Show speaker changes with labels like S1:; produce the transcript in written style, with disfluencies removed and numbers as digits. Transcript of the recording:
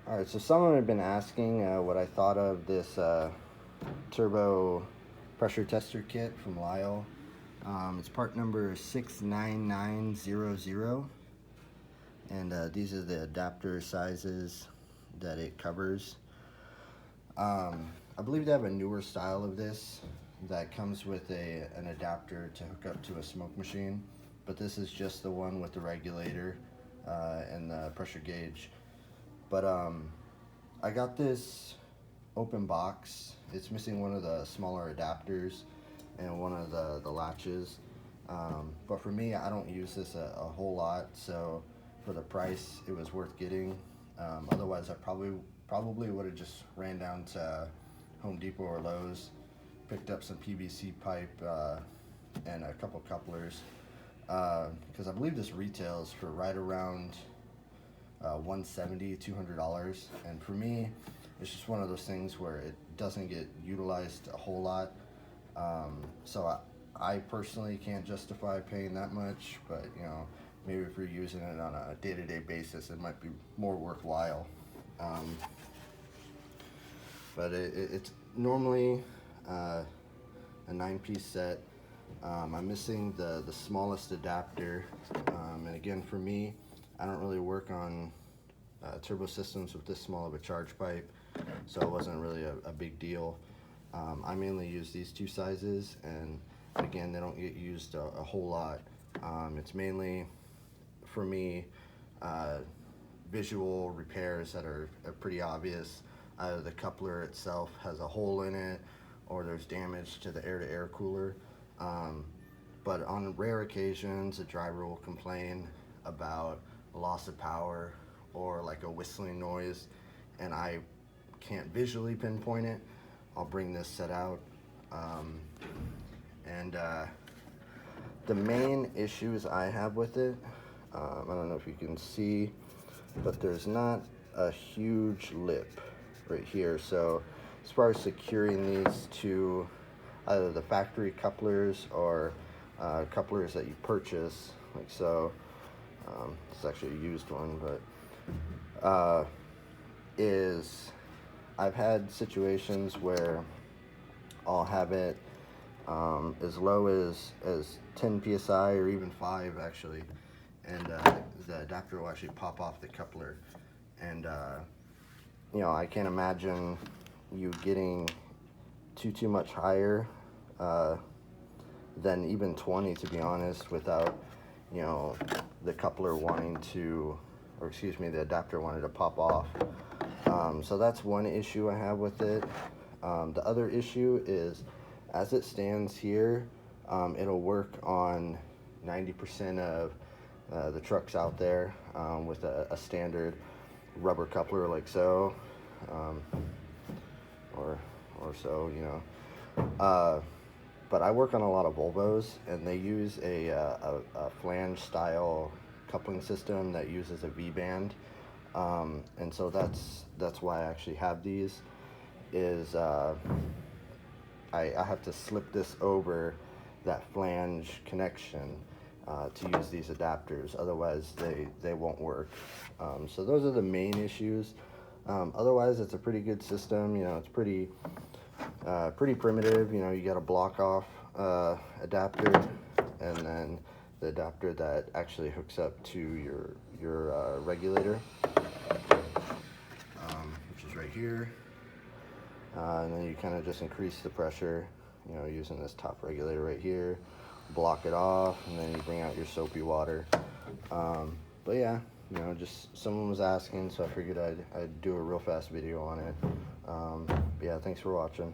S1: All right, so someone had been asking what I thought of this turbo pressure tester kit from Lisle. It's part number 69900, and these are the adapter sizes that it covers. I believe they have a newer style of this that comes with an adapter to hook up to a smoke machine, but this is just the one with the regulator and the pressure gauge. But I got this open box. It's missing one of the smaller adapters and one of the latches. But for me, I don't use this a whole lot, so for the price, it was worth getting. Otherwise, I probably would have just ran down to Home Depot or Lowe's, picked up some PVC pipe and a couple couplers, because I believe this retails for right around $170, $200, and for me, it's just one of those things where it doesn't get utilized a whole lot. So I personally can't justify paying that much, but maybe if you're using it on a day-to-day basis, it might be more worthwhile. But it's normally a 9-piece set. I'm missing the smallest adapter, and again, for me, I don't really work on turbo systems with this small of a charge pipe, so it wasn't really a big deal. I mainly use these two sizes, and again, they don't get used a whole lot. It's mainly, for me, visual repairs that are pretty obvious. Either the coupler itself has a hole in it, or there's damage to the air-to-air cooler. But on rare occasions, a driver will complain about loss of power or like a whistling noise, and I can't visually pinpoint it. I'll bring this set out, and the main issues I have with it, I don't know if you can see, but there's not a huge lip right here. So as far as securing these to either the factory couplers or couplers that you purchase, like so, this is actually a used one, but I've had situations where I'll have it as low as 10 psi or even 5 actually, and the adapter will actually pop off the coupler, and I can't imagine you getting too much higher than even 20, to be honest, without the coupler wanting to, or excuse me, the adapter wanted to pop off. So that's one issue I have with it. The other issue is, as it stands here, it'll work on 90% of the trucks out there with a standard rubber coupler like so, or so, but I work on a lot of Volvos, and they use a flange style coupling system that uses a V-band, and so that's why I actually have these. I have to slip this over that flange connection to use these adapters, otherwise they won't work. So those are the main issues. Otherwise, it's a pretty good system. It's pretty primitive. You got a block off adapter, and then the adapter that actually hooks up to your regulator, which is right here. And then you kind of just increase the pressure, using this top regulator right here, block it off, and then you bring out your soapy water. But yeah, just someone was asking, so I figured I'd do a real fast video on it. But yeah, thanks for watching.